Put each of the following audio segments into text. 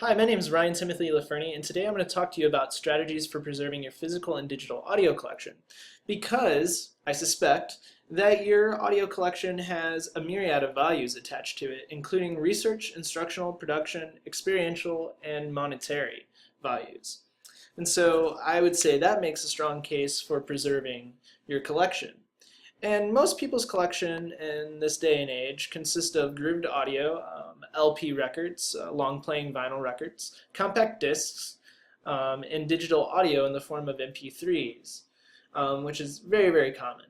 Hi, my name is Ryan Timothy LaFernie, and today I'm going to talk to you about strategies for preserving your physical and digital audio collection. Because I suspect that your audio collection has a myriad of values attached to it, including research, instructional, production, experiential, and monetary values. And so I would say that makes a strong case for preserving your collection. And most people's collection in this day and age consist of grooved audio, LP records, long-playing vinyl records, compact discs, and digital audio in the form of MP3s, which is very, very common.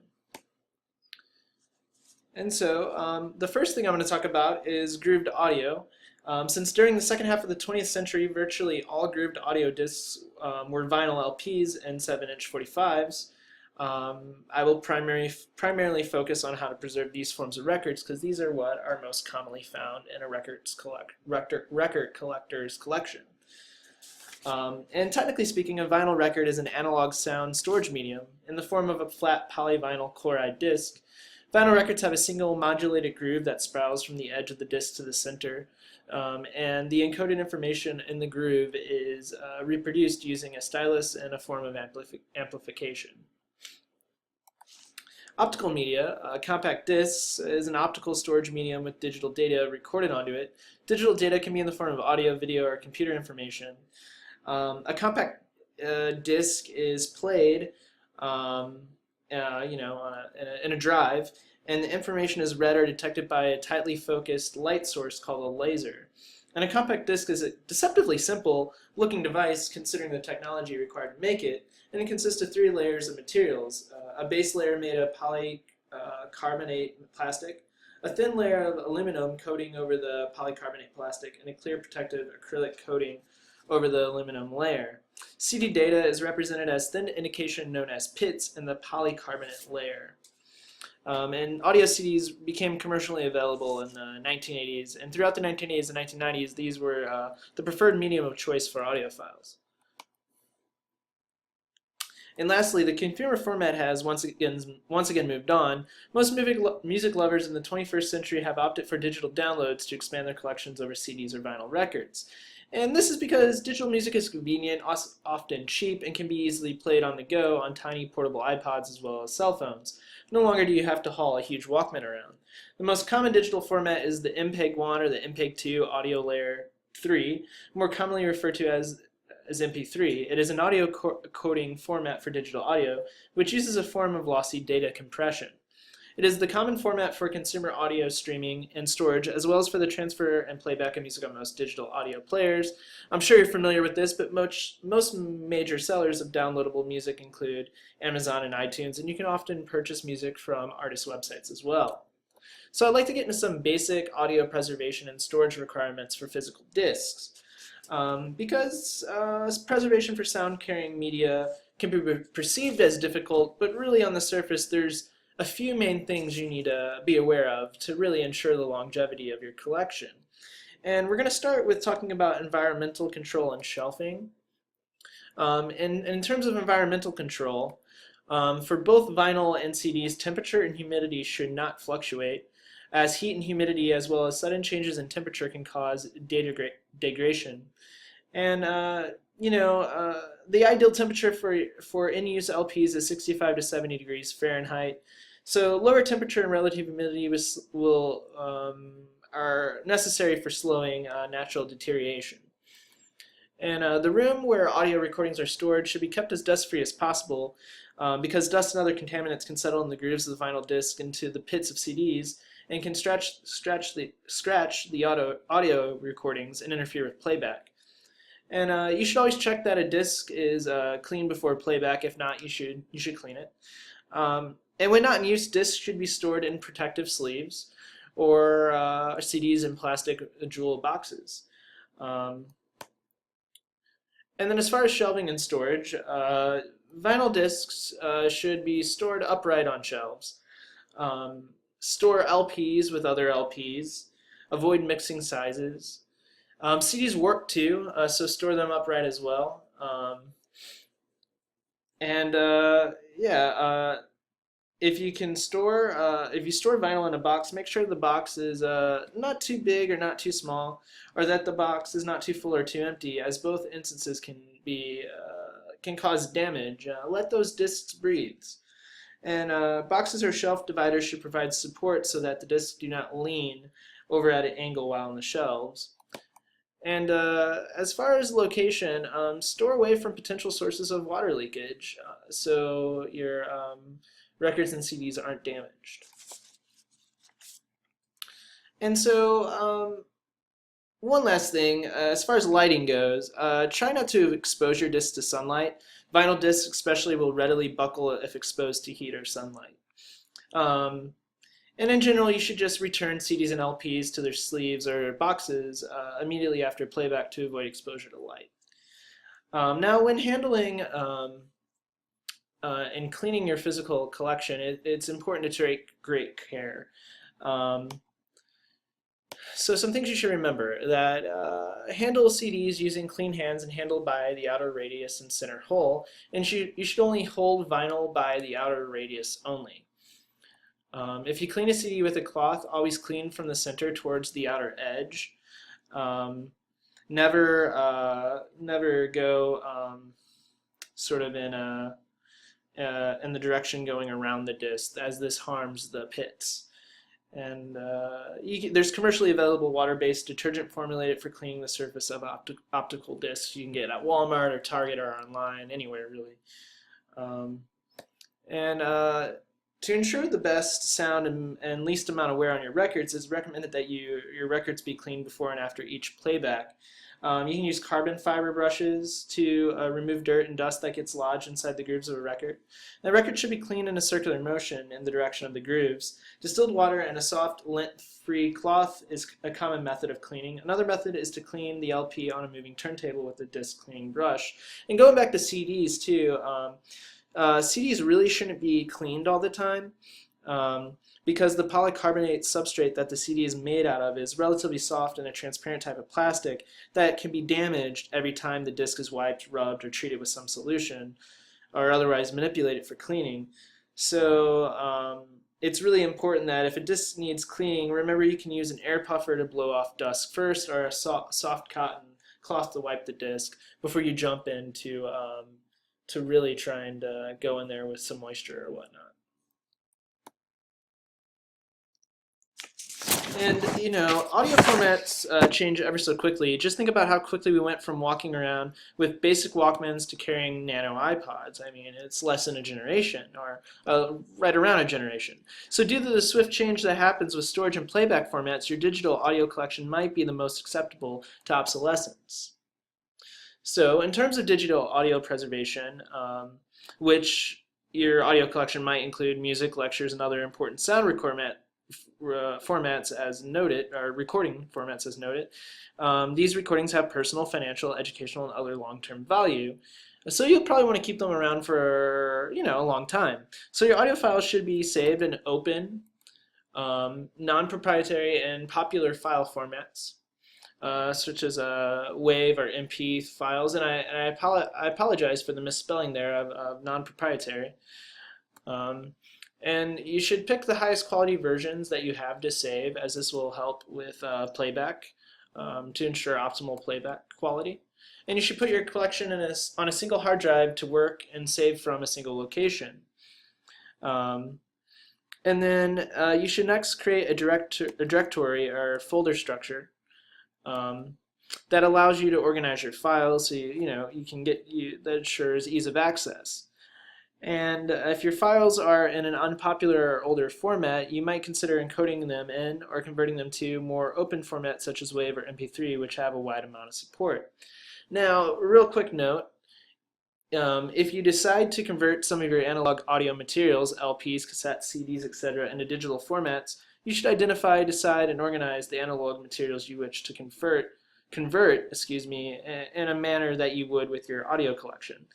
And so the first thing I'm going to talk about is grooved audio. Since during the second half of the 20th century, virtually all grooved audio discs were vinyl LPs and 7-inch 45s, I will primarily focus on how to preserve these forms of records because these are what are most commonly found in a record collector's collection. And technically speaking, a vinyl record is an analog sound storage medium in the form of a flat polyvinyl chloride disc. Vinyl records have a single modulated groove that spirals from the edge of the disc to the center, and the encoded information in the groove is reproduced using a stylus and a form of amplification. Optical media, compact discs, is an optical storage medium with digital data recorded onto it. Digital data can be in the form of audio, video, or computer information. A compact disc is played in a drive, and the information is read or detected by a tightly focused light source called a laser. And a compact disc is a deceptively simple looking device considering the technology required to make it, and it consists of 3 layers of materials. A base layer made of polycarbonate plastic, a thin layer of aluminum coating over the polycarbonate plastic, and a clear protective acrylic coating over the aluminum layer. CD data is represented as thin indication known as pits in the polycarbonate layer. And audio CDs became commercially available in the 1980s, and throughout the 1980s and 1990s, these were the preferred medium of choice for audiophiles. And lastly, the consumer format has once again moved on. Most music lovers in the 21st century have opted for digital downloads to expand their collections over CDs or vinyl records. And this is because digital music is convenient, often cheap, and can be easily played on the go on tiny portable iPods as well as cell phones. No longer do you have to haul a huge Walkman around. The most common digital format is the MPEG-1 or the MPEG-2 audio layer 3, more commonly referred to as MP3. It is an audio coding format for digital audio, which uses a form of lossy data compression. It is the common format for consumer audio streaming and storage, as well as for the transfer and playback of music on most digital audio players. I'm sure you're familiar with this, but most major sellers of downloadable music include Amazon and iTunes, and you can often purchase music from artist websites as well. So I'd like to get into some basic audio preservation and storage requirements for physical discs. Because preservation for sound-carrying media can be perceived as difficult, but really on the surface there's a few main things you need to be aware of to really ensure the longevity of your collection. And we're going to start with talking about environmental control and shelving. In terms of environmental control, for both vinyl and CDs, temperature and humidity should not fluctuate, as heat and humidity as well as sudden changes in temperature can cause degradation. And the ideal temperature for in-use LPs is 65 to 70 degrees Fahrenheit. So lower temperature and relative humidity are necessary for slowing natural deterioration. And the room where audio recordings are stored should be kept as dust-free as possible because dust and other contaminants can settle in the grooves of the vinyl disc into the pits of CDs and can scratch the audio recordings and interfere with playback. And you should always check that a disc is clean before playback. If not, you should clean it. And when not in use, discs should be stored in protective sleeves or CDs in plastic jewel boxes. And then as far as shelving and storage, vinyl discs should be stored upright on shelves. Store LPs with other LPs. Avoid mixing sizes. CDs work too, so store them upright as well. if you store vinyl in a box, make sure the box is not too big or not too small, or that the box is not too full or too empty, as both instances can cause damage. Let those discs breathe. And boxes or shelf dividers should provide support so that the discs do not lean over at an angle while on the shelves. And as far as location, store away from potential sources of water leakage so your records and CDs aren't damaged. And so, one last thing, as far as lighting goes, try not to expose your discs to sunlight. Vinyl discs especially will readily buckle if exposed to heat or sunlight. And in general, you should just return CDs and LPs to their sleeves or boxes immediately after playback to avoid exposure to light. Now, when handling and cleaning your physical collection, it's important to take great care. So some things you should remember, that handle CDs using clean hands and handle by the outer radius and center hole, and you should only hold vinyl by the outer radius only. If you clean a CD with a cloth, always clean from the center towards the outer edge. Never go sort of in the direction going around the disc, as this harms the pits. And there's commercially available water-based detergent formulated for cleaning the surface of optical discs. You can get it at Walmart or Target or online, anywhere really. To ensure the best sound and least amount of wear on your records, it's recommended that your records be cleaned before and after each playback. You can use carbon fiber brushes to remove dirt and dust that gets lodged inside the grooves of a record. The record should be cleaned in a circular motion in the direction of the grooves. Distilled water and a soft, lint-free cloth is a common method of cleaning. Another method is to clean the LP on a moving turntable with a disc cleaning brush. And going back to CDs too, CDs really shouldn't be cleaned all the time. Because the polycarbonate substrate that the CD is made out of is relatively soft and a transparent type of plastic that can be damaged every time the disc is wiped, rubbed, or treated with some solution, or otherwise manipulated for cleaning. So it's really important that if a disc needs cleaning, remember you can use an air puffer to blow off dust first, or a soft cotton cloth to wipe the disc before you jump in to really try and go in there with some moisture or whatnot. And, you know, audio formats change ever so quickly. Just think about how quickly we went from walking around with basic Walkmans to carrying nano iPods. I mean, it's less than a generation, or right around a generation. So due to the swift change that happens with storage and playback formats, your digital audio collection might be the most acceptable to obsolescence. So in terms of digital audio preservation, which your audio collection might include music, lectures, and other important sound formats as noted, or recording formats as noted. These recordings have personal, financial, educational, and other long-term value. So you'll probably want to keep them around for, you know, a long time. So your audio files should be saved in open, non-proprietary, and popular file formats, such as WAV or MP files. And I apologize for the misspelling there of non-proprietary. And you should pick the highest quality versions that you have to save, as this will help with playback to ensure optimal playback quality. And you should put your collection on a single hard drive to work and save from a single location. And then you should next create a directory or folder structure that allows you to organize your files, so you can that ensures ease of access. And if your files are in an unpopular or older format, you might consider encoding them in or converting them to more open formats such as WAV or MP3, which have a wide amount of support. Now, a real quick note, if you decide to convert some of your analog audio materials, LPs, cassettes, CDs, etc., into digital formats, you should identify, decide, and organize the analog materials you wish to convert in a manner that you would with your audio collection.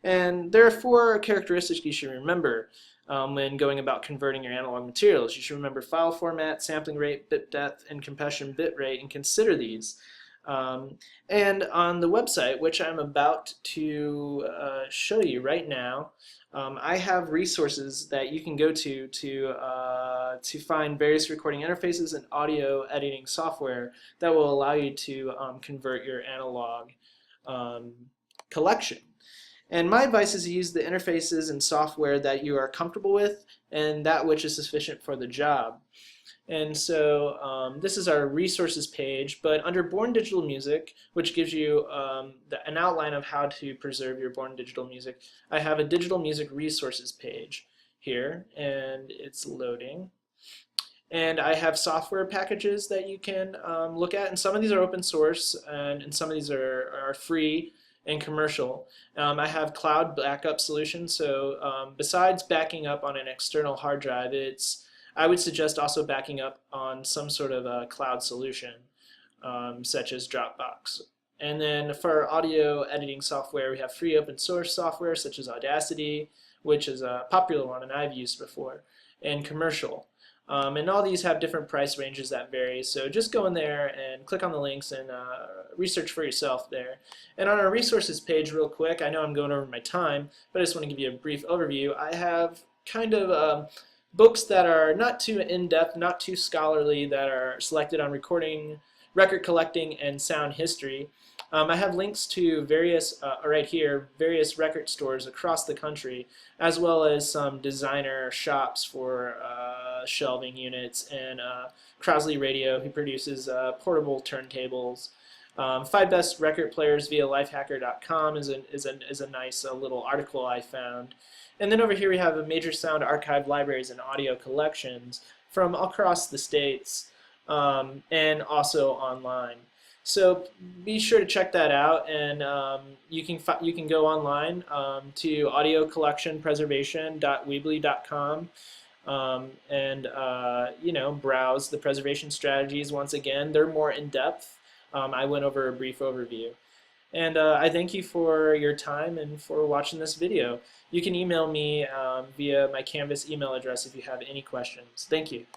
And there are 4 characteristics you should remember when going about converting your analog materials. You should remember file format, sampling rate, bit depth, and compression bit rate, and consider these. Um, and on the website, which I'm about to show you right now, I have resources that you can go to find various recording interfaces and audio editing software that will allow you to convert your analog um, collection. And my advice is to use the interfaces and software that you are comfortable with and that which is sufficient for the job. And so this is our resources page, but under Born Digital Music, which gives you an outline of how to preserve your Born Digital Music, I have a digital music resources page here, and it's loading. And I have software packages that you can look at, and some of these are open source, and some of these are free and commercial. I have cloud backup solutions, so besides backing up on an external hard drive, I would suggest also backing up on some sort of a cloud solution, such as Dropbox. And then for audio editing software, we have free open source software such as Audacity, which is a popular one and I've used before, and commercial. And all these have different price ranges that vary, so just go in there and click on the links and research for yourself there. And on our resources page, real quick, I know I'm going over my time, but I just want to give you a brief overview. I have kind of books that are not too in-depth, not too scholarly, that are selected on recording, record collecting, and sound history. I have links to various, right here, various record stores across the country, as well as some designer shops for shelving units, and Crosley Radio, who produces portable turntables. 5 best record players via lifehacker.com is a nice little article I found. And then over here we have a major sound archive libraries and audio collections from across the states, and also online. So be sure to check that out, and you can go online to audiocollectionpreservation.weebly.com, and browse the preservation strategies. Once again, they're more in depth. I went over a brief overview. And I thank you for your time and for watching this video. You can email me via my Canvas email address if you have any questions. Thank you.